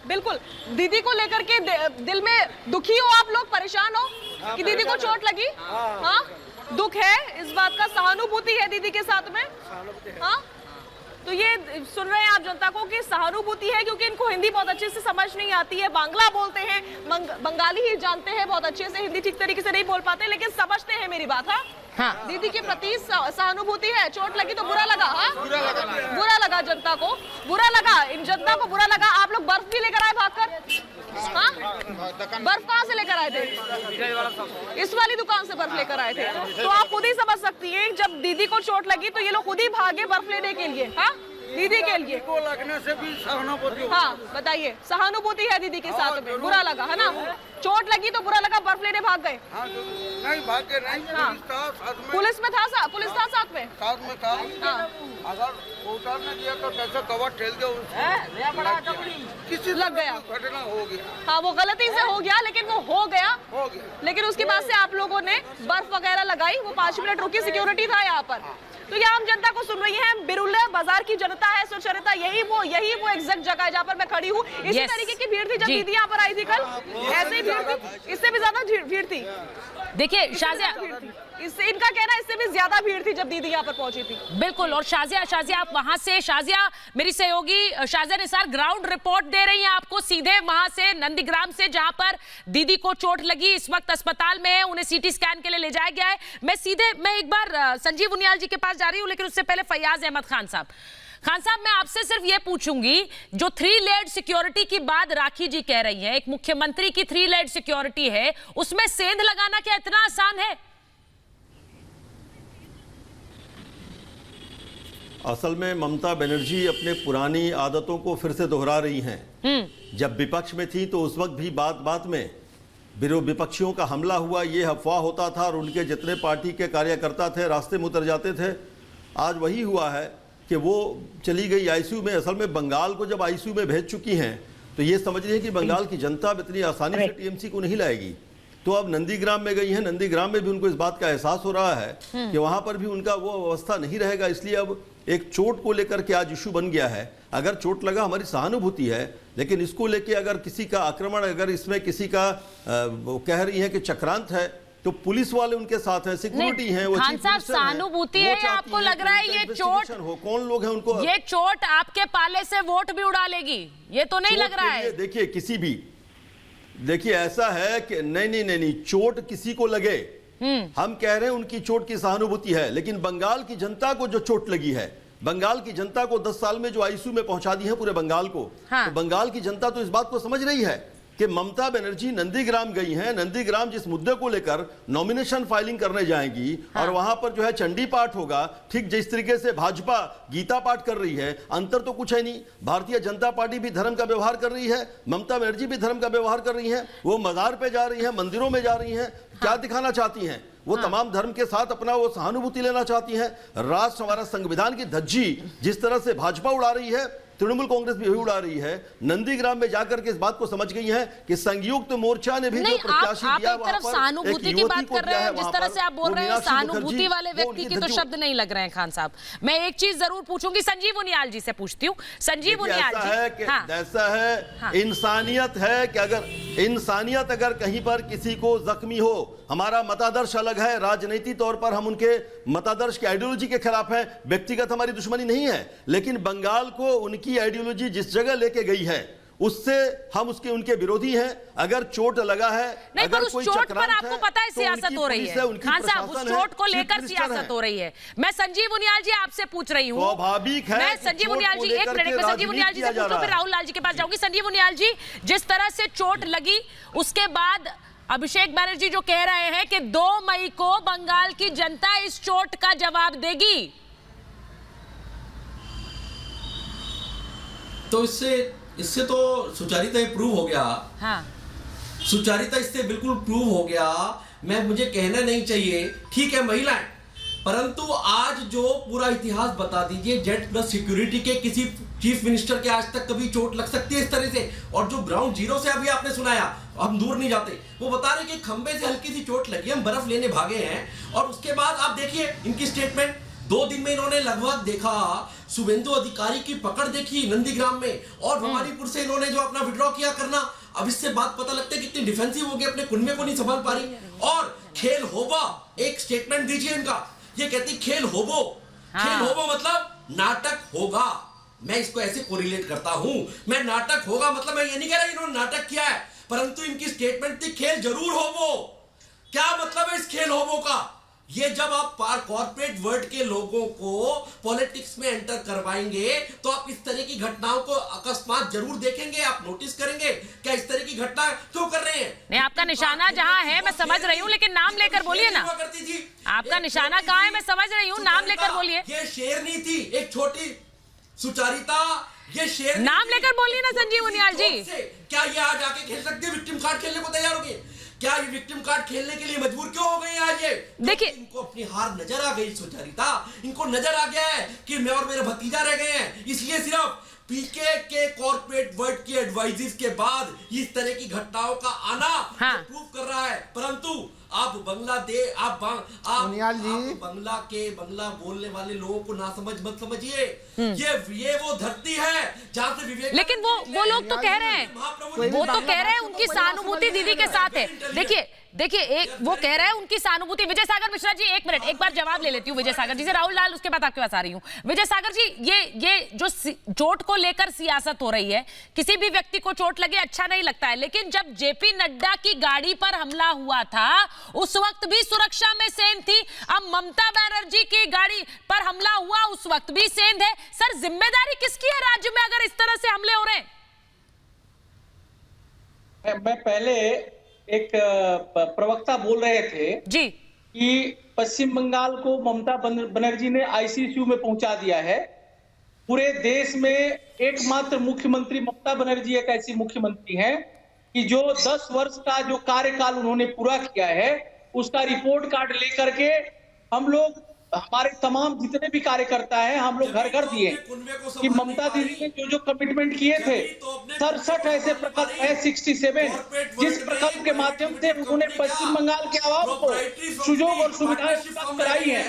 बिल्कुल, दीदी को लेकर के दिल में दुखी हो आप लोग, परेशान हो कि दीदी को चोट लगी? हाँ, दुख है इस बात का, सहानुभूति है दीदी के साथ में। हाँ, तो ये सुन रहे हैं आप जनता को कि सहानुभूति है, क्योंकि इनको हिंदी बहुत अच्छे से समझ नहीं आती है, बांग्ला बोलते हैं, बंगाली ही जानते हैं बहुत अच्छे से, हिंदी ठीक तरीके से नहीं बोल पाते, लेकिन समझते हैं मेरी बात। हाँ, दीदी के प्रति सहानुभूति है। चोट लगी तो बुरा लगा? हाँ, बुरा लगा जनता को, बुरा लगा, इन जनता को बुरा लगा। आप लोग बर्फ भी लेकर आए भागकर? हाँ, बर्फ कहाँ से लेकर आए थे? इस वाली दुकान से बर्फ लेकर आए थे। तो आप खुद ही समझ सकती हैं, जब दीदी को चोट लगी तो ये लोग खुद ही भागे बर्फ लेने के लिए। हाँ, दीदी के लिए को लगने से भी सहानुभूति। हाँ, बताइए, सहानुभूति है दीदी के साथ में, बुरा लगा है ना? चोट लगी तो बुरा लगा, बर्फ लेने भाग गए? हाँ, नहीं भागे नहीं। हाँ, पुलिस में था, पुलिस था साथ में? साथ में था। हाँ, अगर उतारने दिया तो कैसे कवर ठेल दो, किसी लग गया, घटना हो गया। हाँ, वो गलती से हो गया, लेकिन वो हो गया। लेकिन उसके बाद से आप लोगों ने बर्फ वगैरह लगाई, वो 5 मिनट रुकी, सिक्योरिटी था यहाँ पर। तो ये आम जनता को सुन रही है, बिरुलिया बाजार की जनता है, सुचरिता, यही वो एग्जैक्ट जगह है जहाँ पर मैं खड़ी हूँ। इसी तरीके की भीड़ थी जब दीदी यहाँ पर आई थी कल, ऐसे ही भीड़ थी, इससे भी ज्यादा भीड़ थी। देखिए शाजिया, इससे इनका कहना है इससे भी ज्यादा भीड़ थी जब दीदी यहाँ पर पहुंची थी। बिल्कुल, और शाजिया आप वहां से, शाजिया मेरी सहयोगी शाजिया निसार ग्राउंड रिपोर्ट दे रही हैं आपको सीधे वहां से, नंदीग्राम से, जहां पर दीदी को चोट लगी, इस वक्त अस्पताल में है, उन्हें सीटी स्कैन के लिए ले जाया गया है। मैं एक बार संजीव उनियाल जी के पास जा रही हूँ, लेकिन उससे पहले फैयाज अहमद खान साहब, मैं आपसे सिर्फ ये पूछूंगी, जो 3 लेयर्ड सिक्योरिटी की बात राखी जी कह रही है, एक मुख्यमंत्री की 3 लेयर्ड सिक्योरिटी है, उसमें सेंध लगाना क्या इतना आसान है? असल में ममता बनर्जी अपने पुरानी आदतों को फिर से दोहरा रही हैं। जब विपक्ष में थी तो उस वक्त भी बात बात में विपक्षियों का हमला हुआ, ये अफवाह होता था और उनके जितने पार्टी के कार्यकर्ता थे रास्ते में उतर जाते थे। आज वही हुआ है कि वो चली गई आईसीयू में। असल में बंगाल को जब आईसीयू में भेज चुकी हैं तो ये समझ रही है कि बंगाल की जनता इतनी आसानी से टीएमसी को नहीं लाएगी। तो अब नंदीग्राम में गई हैं, नंदीग्राम में भी उनको इस बात का एहसास हो रहा है कि वहां पर भी उनका वो अवस्था नहीं रहेगा, इसलिए अब एक चोट को लेकर के आज इशू बन गया है। अगर चोट लगा हमारी सहानुभूति है, लेकिन इसको लेके अगर किसी का आक्रमण, अगर इसमें किसी का वो कह रही है कि चक्रांत है, तो पुलिस वाले उनके साथ हैं, सिक्योरिटी है, वो खान साहब सहानुभूति है, आपको लग रहा है ये चोट हो, कौन लोग हैं उनको, ये चोट आपके पाले से वोट भी उड़ा लेगी, ये तो नहीं लग रहा है? देखिए किसी भी, देखिए ऐसा है कि नहीं, चोट किसी को लगे, हम कह रहे हैं उनकी चोट की सहानुभूति है, लेकिन बंगाल की जनता को जो चोट लगी है, बंगाल की जनता को 10 साल में जो आईसीयू में पहुंचा दी है पूरे बंगाल को, तो बंगाल की जनता तो इस बात को समझ रही है कि ममता बनर्जी नंदीग्राम गई हैं, नंदीग्राम जिस मुद्दे को लेकर नॉमिनेशन फाइलिंग करने जाएंगी और वहां पर जो है चंडी पाठ होगा, ठीक जिस तरीके से भाजपा गीता पाठ कर रही है, अंतर तो कुछ है नहीं। भारतीय जनता पार्टी भी धर्म का व्यवहार कर रही है, ममता बनर्जी भी धर्म का व्यवहार कर रही है, वो मजार पे जा रही है, मंदिरों में जा रही है, क्या दिखाना चाहती हैं? वो तमाम धर्म के साथ अपना वो सहानुभूति लेना चाहती हैं। राष्ट्र हमारा संविधान की धज्जी जिस तरह से भाजपा उड़ा रही है, तृणमूल कांग्रेस भी उड़ा रही है। नंदीग्राम में जाकर के इस बात को समझ गई है कि संयुक्त मोर्चा ने भी जो प्रत्याशी दिया, आप एक तरफ सहानुभूति की बात कर रहे हैं, जिस तरह से आप बोल रहे हैं सहानुभूति वाले व्यक्ति की तो शब्द नहीं लग रहे हैं खान साहब। मैं एक चीज जरूर पूछूंगी, संजीव उनियाल जी से पूछती हूँ। संजीव उनियाल जी, ऐसा है इंसानियत है कि अगर इंसानियत अगर कहीं पर किसी को जख्मी हो, हमारा मतादर्श अलग है, राजनीतिक तौर पर हम उनके मतादर्श की आइडियोलॉजी के खिलाफ हैं, व्यक्तिगत हमारी दुश्मनी नहीं है, लेकिन बंगाल को उनकी आइडियोलॉजी जिस जगह लेके गई है उससे हम उसके उनके विरोधी हैं। अगर चोट लगा है, नहीं, अगर पर उस कोई चोट पर आपको पता है सियासत हो रही है खान साहब, उस चोट को लेकर सियासत हो रही है। मैं संजीव उनियाल जी आपसे पूछ रही हूँ, स्वाभाविक है। मैं संजीव उनियाल जी, एक मिनट में संजीव उनियाल जी से पूछूं, फिर राहुल लाल जी के पास जाऊंगी। संजीव उनियाल जी, जिस तरह से चोट लगी उसके बाद अभिषेक बैनर्जी जो कह रहे हैं कि 2 मई को बंगाल की जनता इस चोट का जवाब देगी, तो इससे तो सुचारिता प्रूव हो गया। हाँ, सुचारिता इससे बिल्कुल प्रूव हो गया मुझे कहना नहीं चाहिए, ठीक है महिलाएं, परंतु आज जो पूरा इतिहास बता दीजिए, जेट प्लस सिक्योरिटी के किसी चीफ मिनिस्टर के आज तक कभी चोट लग सकती है इस तरह से? और जो ग्राउंड जीरो से अभी आपने सुनाया, हम दूर नहीं जाते, वो बता रहे कि खंबे से हल्की सी चोट लगी, हम बर्फ लेने भागे हैं। और उसके बाद आप देखिए इनकी स्टेटमेंट, 2 दिन में इन्होंने लगभग देखा शुभेंदु अधिकारी की पकड़ देखी नंदीग्राम में, और भवानीपुर से इन्होंने जो अपना विड्रॉ किया करना, अब इससे बात पता लगता है कितनी डिफेंसिव हो गई, अपने कुनबे को नहीं संभाल पा रही। और खेल होबा, एक स्टेटमेंट दीजिए इनका, ये कहती खेल होबो, खेल होबो मतलब नाटक होगा। मैं इसको ऐसे कोरिलेट करता हूं, मैं नाटक होगा मतलब मैं ये नहीं कह रहा इन्होंने नाटक किया है, परंतु इनकी स्टेटमेंट थी खेल जरूर होबो। क्या मतलब है इस खेल होबो का? ये जब आप कॉर्पोरेट वर्ल्ड के लोगों को पॉलिटिक्स में एंटर करवाएंगे तो आप इस तरह की घटनाओं को अकस्मात जरूर देखेंगे, आप नोटिस करेंगे क्या इस तरह की घटना क्यों कर रहे हैं। नहीं, आपका निशाना जहां है मैं समझ रही हूँ, लेकिन नाम लेकर बोलिए ना। आपका निशाना कहाँ है मैं समझ रही हूँ, नाम लेकर बोलिए। ये शेरनी थी, एक छोटी सुचारिता, ये शेर, नाम लेकर बोलिए ना संजीव उनियाल जी। क्या ये आज आके खेल सकती है? विक्टिम कार्ड खेलने को तैयार होगी? क्या ये विक्टिम कार्ड खेलने के लिए मजबूर क्यों हो गई आज? ये देखिए, इनको अपनी हार नजर आ गई सुचारिता, इनको नजर आ गया है कि मैं और मेरा भतीजा रह गए हैं, इसलिए सिर्फ पीके के कॉर्पोरेट वर्ल्ड की एडवाइजेस के बाद इस तरह की घटनाओं का आना प्रूव कर रहा है। परंतु आप बांग्लादेश, आप बंगला बोलने वाले लोगों को ना समझ मत समझिए, ये वो धरती है जहाँ से विवेक। लेकिन वो लोग तो कह रहे हैं, वो तो कह रहे हैं उनकी सहानुभूति दीदी के साथ है। देखिए एक वो कह रहा है उनकी सहानुभूति। विजय सागर मिश्रा जी, एक मिनट, एक बार जवाब ले लेती हूँ विजय सागर जी से, राहुल लाल उसके बाद आपके पास आ रही हूँ। विजय सागर जी, ये जो चोट को लेकर सियासत हो रही है, किसी भी व्यक्ति को चोट लगे अच्छा नहीं लगता है, लेकिन जब जेपी नड्डा की गाड़ी पर हमला हुआ था उस वक्त भी सुरक्षा में सेंध थी, अब ममता बनर्जी की गाड़ी पर हमला हुआ उस वक्त भी सेंध है। सर, जिम्मेदारी किसकी है राज्य में अगर इस तरह से हमले हो रहे हैं? मैं पहले एक प्रवक्ता बोल रहे थे जी कि पश्चिम बंगाल को ममता बनर्जी ने आईसीयू में पहुंचा दिया है। पूरे देश में एकमात्र मुख्यमंत्री ममता बनर्जी एक ऐसी मुख्यमंत्री हैं कि जो 10 वर्ष का जो कार्यकाल उन्होंने पूरा किया है उसका रिपोर्ट कार्ड लेकर के हम लोग, हमारे तमाम जितने भी कार्यकर्ता हैं, हम लोग घर घर दिए कि ममता दीदी ने जो कमिटमेंट किए थे, 67 ऐसे प्रकल्प है, 67 जिस प्रकल्प के माध्यम से उन्होंने पश्चिम बंगाल के आवाम को सुयोग और सुविधाएं उपलब्ध कराई है।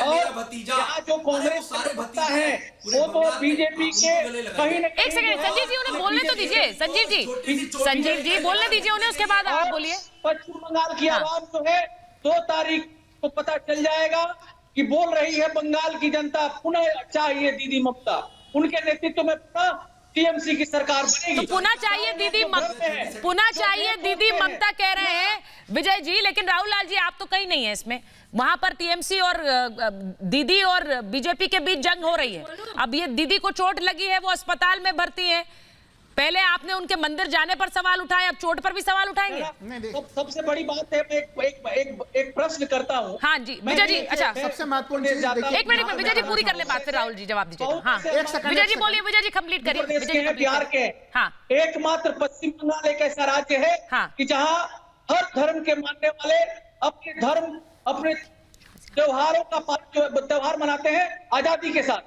और यहाँ जो कांग्रेस सत्ता है वो तो बीजेपी के कहीं न एक सेकंड संजीव जी, उन्हें बोलने तो दीजिए। संजीव जी बोलने दीजिए उन्हें, उसके बाद आप बोलिए। पश्चिम बंगाल की आवाम जो है 2 तारीख को पता चल जाएगा कि बोल रही है बंगाल की जनता पुनः चाहिए दीदी ममता, उनके नेतृत्व में पुनः टीएमसी की सरकार बनेगी। तो पुनः चाहिए दीदी ममता कह रहे हैं विजय जी, लेकिन राहुल लाल जी आप तो कहीं नहीं है इसमें। वहां पर टीएमसी और दीदी और बीजेपी के बीच जंग हो रही है। अब ये दीदी को चोट लगी है, वो अस्पताल में भर्ती है। पहले आपने उनके मंदिर जाने पर सवाल उठाए, अब चोट पर भी सवाल उठाएंगे। सबसे बड़ी बात है, एक प्रश्न करता हूँ। हाँ जी विजय जी, अच्छा सबसे महत्वपूर्ण एक मिनट विजय जी पूरी कर ले बात, फिर राहुल जी जवाब दीजिए। हाँ विजय जी बोलिए, विजय जी कंप्लीट करिए। बिहार के हाँ एकमात्र पश्चिम बंगाल एक ऐसा राज्य है कि जहाँ हर धर्म के मानने वाले अपने त्योहारों का त्योहार मनाते हैं आजादी के साथ।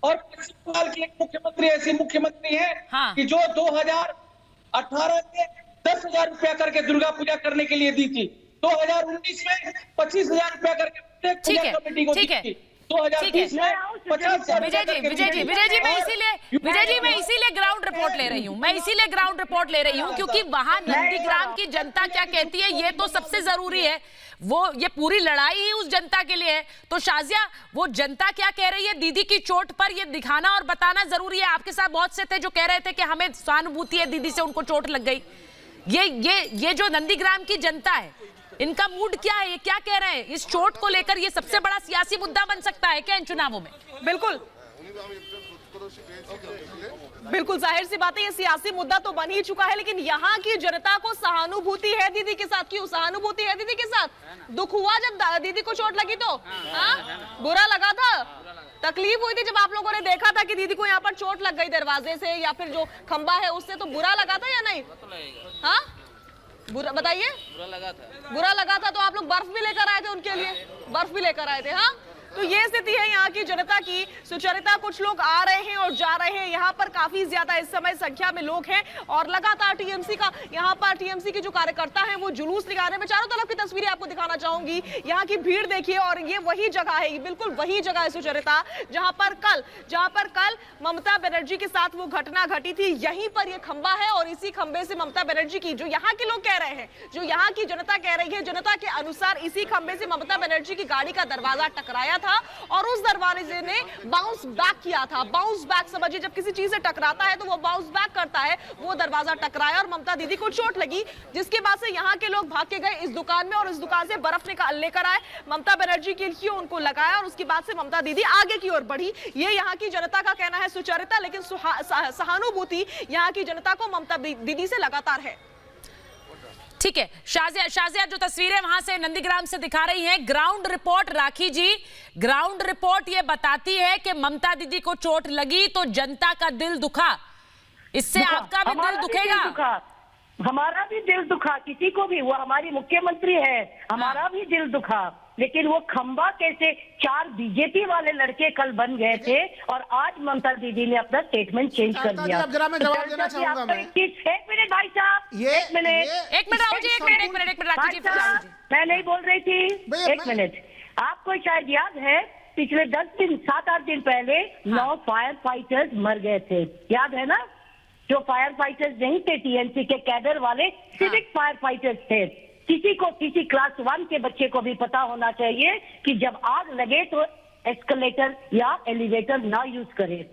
और पश्चिम बंगाल की एक मुख्यमंत्री ऐसी मुख्यमंत्री है कि जो 2018 में 10,000 रुपया करके दुर्गा पूजा करने के लिए दी थी, 2019 में 25,000 रुपया करके पूजा कमेटी को दी थी, 2020 में 50,000। विजय जी मैं इसीलिए ग्राउंड रिपोर्ट ले रही हूँ, क्योंकि वहां नंदीग्राम की जनता क्या कहती है ये तो सबसे जरूरी है। ये पूरी लड़ाई ही उस जनता के लिए है। तो शाजिया, वो जनता क्या कह रही है दीदी की चोट पर, ये दिखाना और बताना जरूरी है। आपके साथ बहुत से थे जो कह रहे थे कि हमें सहानुभूति है दीदी से, उनको चोट लग गई। ये जो नंदीग्राम की जनता है, इनका मूड क्या है, ये क्या कह रहे हैं इस चोट को लेकर? ये सबसे बड़ा सियासी मुद्दा बन सकता है क्या इन चुनावों में? बिल्कुल जाहिर सी बात है, ये सियासी मुद्दा तो बन ही चुका है, लेकिन यहाँ की जनता को सहानुभूति है दीदी के साथ। क्यों सहानुभूति है दीदी के साथ? दुख हुआ जब दीदी को चोट लगी तो बुरा लगा था, तकलीफ हुई थी जब आप लोगों ने देखा था कि दीदी को यहाँ पर चोट लग गई दरवाजे से या फिर जो खंबा है उससे, तो बुरा लगा था या नहीं? हाँ बुरा बताइए, बुरा लगा था तो आप लोग बर्फ भी लेकर आए थे उनके लिए, बर्फ भी लेकर आए थे। हाँ, तो ये स्थिति है यहाँ की जनता की। सुचरिता, कुछ लोग आ रहे हैं और जा रहे हैं, यहाँ पर काफी ज्यादा इस समय संख्या में लोग हैं और लगातार टीएमसी का, यहाँ पर टीएमसी के जो कार्यकर्ता हैं वो जुलूस निकाल रहे हैं। मैं चारों तरफ की तस्वीरें आपको दिखाना चाहूंगी, यहाँ की भीड़ देखिए और ये वही जगह है, बिल्कुल वही जगह है सुचरिता जहां पर कल ममता बनर्जी के साथ वो घटना घटी थी। यहीं पर ये खंबा है और इसी खंबे से ममता बनर्जी की, जो यहाँ के लोग कह रहे हैं, जो यहाँ की जनता कह रही है, जनता के अनुसार इसी खंबे से ममता बनर्जी की गाड़ी का दरवाजा टकराया था और उस दरवाजे ने बाउंस बैक किया था। बाउंस बैक समझिए, जब किसी चीज से टकराता है तो वो बाउंस बैक करता है, वो दरवाजा टकराया और ममता दीदी को चोट लगी, जिसके बाद से यहाँ के लोग भाग के गए इस दुकान में और इस दुकान से बर्फ लेकर आए, ममता बनर्जी के लिए उनको लगाया और उसके बाद से ममता दीदी आगे की ओर बढ़ी। ये यहाँ की जनता का कहना है सुचरिता, लेकिन सहानुभूति यहाँ की जनता को ममता दीदी से लगातार है। ठीक है, शाजिया जो तस्वीरें वहां से नंदीग्राम से दिखा रही हैं, ग्राउंड रिपोर्ट राखी जी, ग्राउंड रिपोर्ट ये बताती है कि ममता दीदी को चोट लगी तो जनता का दिल दुखा, इससे आपका भी दिल दुखेगा। हमारा भी दिल दुखा, किसी को भी, वो हमारी मुख्यमंत्री है, हमारा भी दिल दुखा, लेकिन वो खंबा कैसे 4 बीजेपी वाले लड़के कल बन गए थे और आज ममता दीदी ने अपना स्टेटमेंट चेंज कर दिया। अब जरा मैं जवाब देना चाहूंगा मैं। एक मिनट भाई साहब, एक मिनट राहुल जी, मैं नहीं बोल रही थी, एक मिनट। आपको शायद याद है पिछले 7-8 दिन पहले 9 फायर फाइटर्स मर गए थे, याद है ना? जो फायर फाइटर्स नहीं थे टीएमसी के कैडर वाले, सिविक फायर फाइटर्स थे। किसी क्लास 1 के बच्चे को भी पता होना चाहिए कि जब आग लगे तो एस्केलेटर या एलिवेटर ना यूज करे।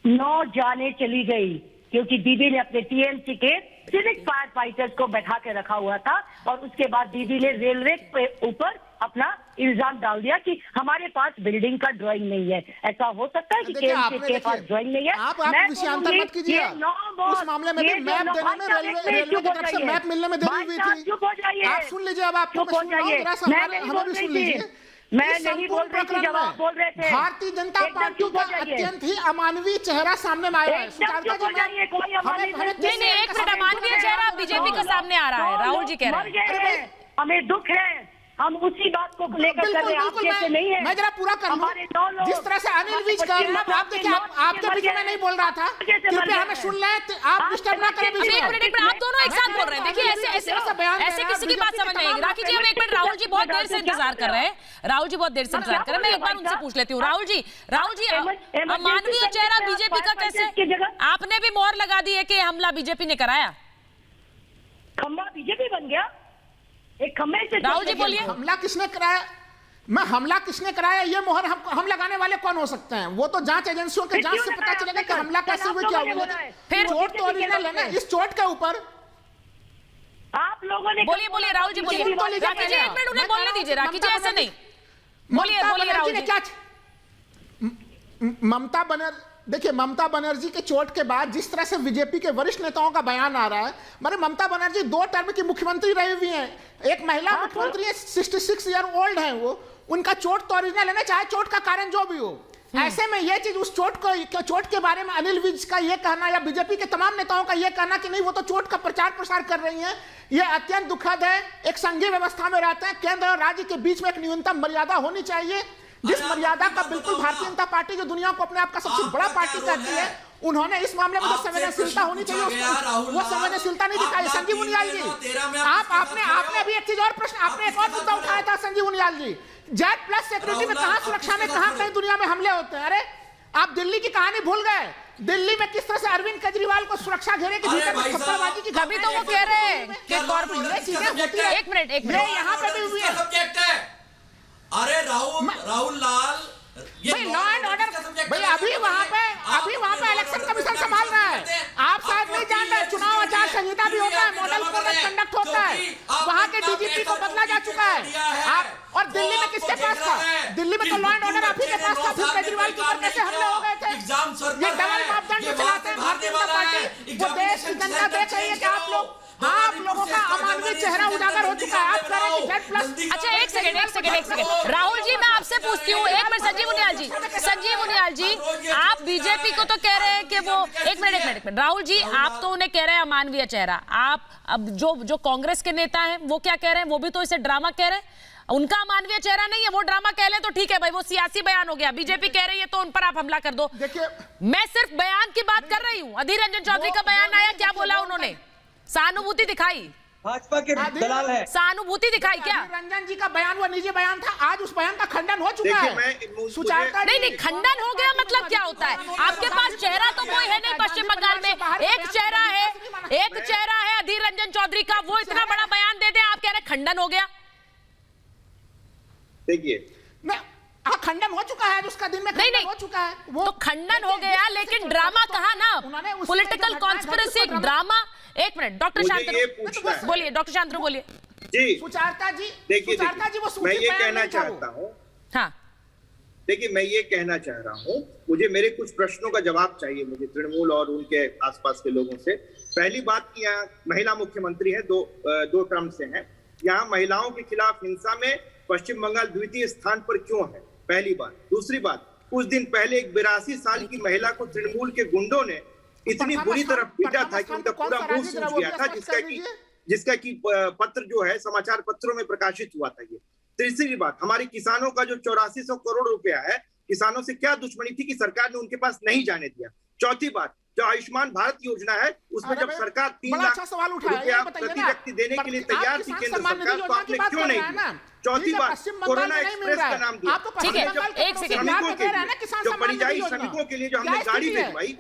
9 जाने चली गई क्योंकि दीदी ने अपने टीएमसी के सिविक फायर फाइटर्स को बैठा के रखा हुआ था और उसके बाद दीदी ने रेलवे के ऊपर अपना इल्जाम डाल दिया कि हमारे पास बिल्डिंग का ड्राइंग नहीं है। ऐसा हो सकता है कि केएमसी के पास ड्राइंग नहीं है? आप विषयांतर मत कीजिए। उस मामले में भी मैप देने में रेलवे की तरफ से मैप मिलने में देरी हुई थी। चुप हो जाइए, आप सुन लीजिए, अब आपको मैं सुन रहा हूं, जरा सा हमें भी सुन लीजिए। मैं नहीं बोल रही थी, जब आप बोल रहे थे भारतीय जनता पार्टी का अत्यंत ही अमानवीय चेहरा सामने में आया है। नहीं, एक मिनट, अमानवीय चेहरा बीजेपी का सामने आ रहा है, राहुल जी कह रहे हैं। हमें दुख है, हम उसी बात को लेकर कर रहे हैं, आप जैसे नहीं है। मैं जरा पूरा कर लूं। जिस तरह से अनिल विज कर रहे हैं, आप देखिए, आपके बीच में नहीं बोल रहा था, कृपया हमें सुन लें, आप डिस्टर्ब ना करें। एक मिनट, आप दोनों एक साथ बोल रहे हैं। देखिए ऐसे किसी की बात समझ नहीं आएगी। राखी जी, हम एक मिनट, राहुल जी बहुत देर से इंतजार कर रहे हैं, मैं एक बार उनसे पूछ लेती हूँ। राहुल जी, अमानवीय चेहरा बीजेपी का कैसे? आपने भी मोहर लगा दी है कि हमला बीजेपी ने कराया, खंबा बीजेपी बन गया एक खंबे से। राहुल जी बोलिए, हमला किसने कराया? हमला किसने कराया ये मोहर हम लगाने वाले कौन हो सकते हैं? वो तो जांच एजेंसियों के जांच से पता चलेगा कि हमला कैसे हुआ, क्या हुआ। फिर चोट तो ओरिजिनल है ना, इस चोट के ऊपर आप लोगों ने। बोलिए राहुल जी, बोलिए। राखी जी, एक मिनट उन्हें बोलने दीजिए। राखी जी, ऐसे नहीं, बोलिए राहुल जी। ममता बनर्जी के चोट के बाद जिस तरह से बीजेपी के वरिष्ठ नेताओं का बयान आ रहा है, मारे ममता बनर्जी 2 टर्म की मुख्यमंत्री रही हुई हैं, एक महिला मुख्यमंत्री है, 66 ईयर ओल्ड है वो, उनका चोट तो ओरिजिनल है ना, चाहे चोट का कारण जो भी हो। ऐसे में ये चीज, उस चोट के बारे में अनिल विज का ये कहना या बीजेपी के तमाम नेताओं का ये कहना कि नहीं वो तो चोट का प्रचार प्रसार कर रही हैं, ये अत्यंत दुखद है। एक संघीय व्यवस्था में रहते हैं, केंद्र और राज्य के बीच में एक न्यूनतम मर्यादा होनी चाहिए, जिस मर्यादा का बिल्कुल भारतीय जनता पार्टी जो दुनिया को अपने आप का सबसे बड़ा पार्टी कहती है, उन्होंने इस मामले में जो संवेदनशीलता होनी चाहिए वो संवेदनशीलता नहीं दिखाई। संजीव उनियाल जी, आपने अभी एक चीज और प्रश्न, आपने एक और मुद्दा उठाया था संजीव उनियाल जी, Z+ सिक्योरिटी में कहां सुरक्षा में कहां कहीं दुनिया में हमले होते हैं। अरे आप दिल्ली की कहानी भूल गए, दिल्ली में किस तरह से अरविंद केजरीवाल को सुरक्षा घेरे के भीतर थप्पड़बाजी की, अभी तो वो कह रहे हैं कि कॉर्पोरेट चीजें होती है। एक मिनट, यहाँ पे भी हुई है। अरे राहुल लाल, भाई लॉ एंड ऑर्डर, भाई अभी वहाँ पे इलेक्शन कमीशन संभाल रहा है। आप शायद नहीं जान रहे, चुनाव आचार संहिता भी होता है, मॉडल कोड ऑफ कंडक्ट होता है, वहाँ के डीजीपी को बदला जा चुका है। आप और दिल्ली में किसके पास था? दिल्ली में तो लॉ एंड ऑर्डर आप ही के पास था, फिर केजरीवाल के ऊपर कैसे हमले हो गए थे? ये डबल मापदंड जो चलाते हैं भारतीय जनता पार्टी, वो देश की जनता देख रही है कि आप लोग आप लोगों का अमानवीय चेहरा उजागर हो चुका है। आप कह रहे हैं कि Z+। अच्छा एक सेकंड राहुल जी, मैं आपसे पूछती हूँ, एक मिनट। संजीव उनियाल जी, आप बीजेपी को तो कह रहे हैं कि वो एक मिनट राहुल जी, आप तो उन्हें कह रहे हैं अमानवीय चेहरा। आप अब जो कांग्रेस के नेता हैं वो क्या कह रहे हैं? वो भी तो इसे ड्रामा कह रहे हैं। उनका मानवीय चेहरा नहीं है, वो ड्रामा कह लें तो ठीक है भाई, वो सियासी बयान हो गया। बीजेपी कह रही है तो उन पर आप हमला कर दो। मैं सिर्फ बयान की बात कर रही हूँ। अधीर रंजन चौधरी का बयान आया, क्या बोला उन्होंने? सहानुभूति दिखाई, भाजपा के दलाल है, सहानुभूति दिखाई क्या? रंजन जी का बयान वो निजी बयान था, आज उस बयान का खंडन हो चुका है। नहीं, खंडन हो गया मतलब क्या होता है? आपके पास चेहरा तो कोई है नहीं पश्चिम बंगाल में, एक चेहरा है अधीर रंजन चौधरी का, वो इतना बड़ा बयान दे दे, आप कह रहे खंडन हो गया। देखिए खंडन हो चुका है, उसका दिन में खंडन हो चुका है। वो तो खंडन हो गया, लेकिन ड्रामा कहा ना, पॉलिटिकल कॉन्स्पिरेसी ड्रामा। एक मिनट, डॉक्टर शांतनु बोलिए, डॉक्टर शांतनु बोलिए जी। सुचारता जी, देखिए वो मैं ये कहना चाहता हूँ, हाँ देखिए मैं ये कहना चाह रहा हूँ, मुझे मेरे कुछ प्रश्नों का जवाब चाहिए मुझे तृणमूल और उनके आसपास के लोगों से। पहली बात कि यहाँ महिला मुख्यमंत्री है, दो टर्म से हैं। यहाँ महिलाओं के खिलाफ हिंसा में पश्चिम बंगाल द्वितीय स्थान पर क्यों है? पहली बात। दूसरी बात, कुछ दिन पहले एक 82 साल की महिला को तृणमूल के गुंडों ने इतनी बुरी तरह पीटा था कि उनका पूरा मुंह सूज गया था, जिसका कि पत्र जो है समाचार पत्रों में प्रकाशित हुआ था। ये तीसरी बात, हमारे किसानों का जो 8400 करोड़ रुपया है, किसानों से क्या दुश्मनी थी कि सरकार ने उनके पास नहीं जाने दिया। चौथी बात, जो आयुष्मान भारत योजना है उसमें जब सरकार 3 लाख रुपया प्रति व्यक्ति देने के लिए तैयार थी केंद्र सरकार, तो आपने क्यों नहीं दिया? चौथी बात, कोरोना एक्सप्रेस का नाम दिया। ठीक है, एक सेकंड, जो परिजाई श्रमिकों के लिए जो हमने गाड़ी भिजवाई,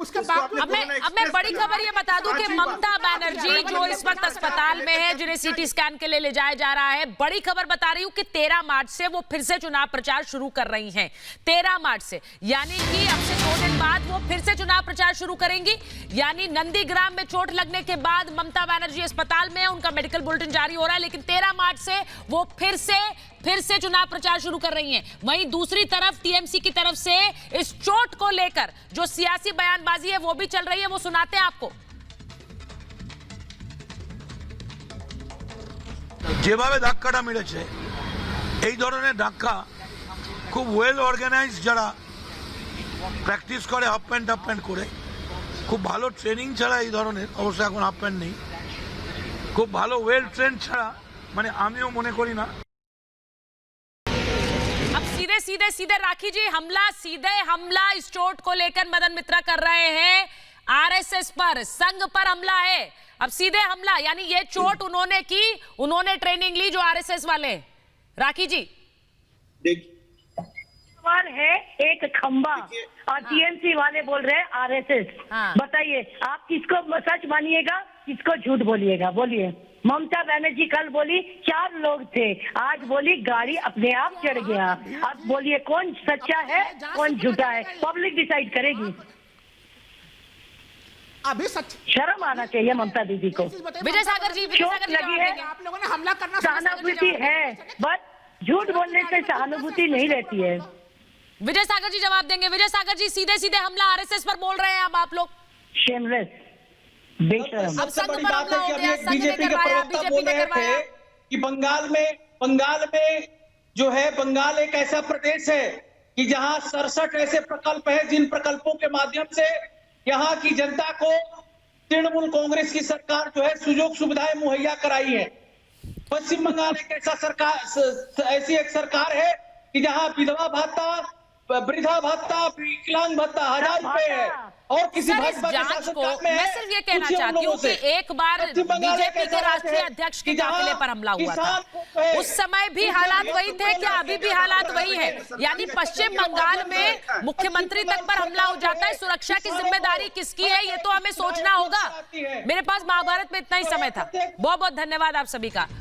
अब मैं बड़ी खबर ये बता दूं कि ममता बनर्जी जो इस वक्त अस्पताल में है, जिन्हें सीटी स्कैन के लिए ले जाया जा रहा है, बड़ी खबर बता रही हूँ कि 13 मार्च से वो फिर से चुनाव प्रचार शुरू कर रही हैं। 13 मार्च से, यानी कि अब से 2 दिन बाद वो फिर से चुनाव प्रचार शुरू करेंगी। यानी नंदीग्राम में चोट लगने के बाद ममता बनर्जी अस्पताल में है, उनका मेडिकल बुलेटिन जारी हो रहा है, लेकिन 13 मार्च से वो फिर से चुनाव प्रचार शुरू कर रही हैं। वहीं दूसरी तरफ टीएमसी की तरफ से इस चोट को लेकर जो सियासी बयानबाजी है वो भी चल रही है, वो सुनाते हैं आपको। যেভাবে ধাক্কাটা মেরেছে, এই ধরনের ধাক্কা খুব ওয়েল অর্গানাইজড, যারা প্র্যাকটিস করে হাফ প্যান্ট করে, খুব ভালো ট্রেনিং ছাড়া এই ধরনের, অবশ্য এখন হাফ প্যান্ট নেই, খুব ভালো ওয়েল ট্রেন ছাড়া মানে আমিও মনে করি না। अब सीधे राखी जी, सीधे हमला इस चोट को लेकर मदन मित्रा कर रहे हैं। आरएसएस पर, संघ पर हमला है। अब सीधे हमला, यानी ये चोट उन्होंने की, उन्होंने ट्रेनिंग ली जो आरएसएस वाले। राखी जी है एक खंबा और टीएमसी वाले बोल रहे हैं आरएसएस। बताइए आप किसको सच मानिएगा, किसको झूठ बोलिएगा? बोलिए। ममता बनर्जी कल बोली 4 लोग थे, आज बोली गाड़ी अपने आप चढ़ गया। अब बोलिए कौन सच्चा है कौन झूठा है, पब्लिक डिसाइड करेगी। अभी सच शर्म आना चाहिए ममता दीदी को। विजय सागर जी लगी है, आप लोगों ने हमला करना, सहानुभूति है, बस झूठ बोलने से सहानुभूति नहीं रहती है। विजय सागर जी जवाब देंगे। विजय सागर जी, सीधे हमला आरएसएस पर बोल रहे हैं अब आप लोग। शेमलेस, बेशरम। सबसे बड़ी बात है कि अभी एक बीजेपी के प्रवक्ता बोल रहे थे कि बंगाल में जो है, बंगाल एक ऐसा प्रदेश है कि जहां 67 ऐसे प्रकल्प है, जिन प्रकल्पों के माध्यम से यहाँ की जनता को तृणमूल कांग्रेस की सरकार जो है सुयोग सुविधाएं मुहैया कराई है। पश्चिम बंगाल एक ऐसी एक सरकार है कि जहां विधवा भत्ता, वृद्धा भत्ता, विकलांग भत्ता 1000 रुपए है, और किसी भाजपा के शासनकाल में मैं सिर्फ ये कहना चाहती हूँ कि एक बार बीजेपी के राष्ट्रीय अध्यक्ष के काफिले पर हमला हुआ था, उस समय भी हालात वही थे, क्या अभी भी हालात वही है? यानी पश्चिम बंगाल में मुख्यमंत्री तक पर हमला हो जाता है, सुरक्षा की जिम्मेदारी किसकी है ये तो हमें सोचना होगा। मेरे पास महाभारत में इतना ही समय था। बहुत बहुत धन्यवाद आप सभी का।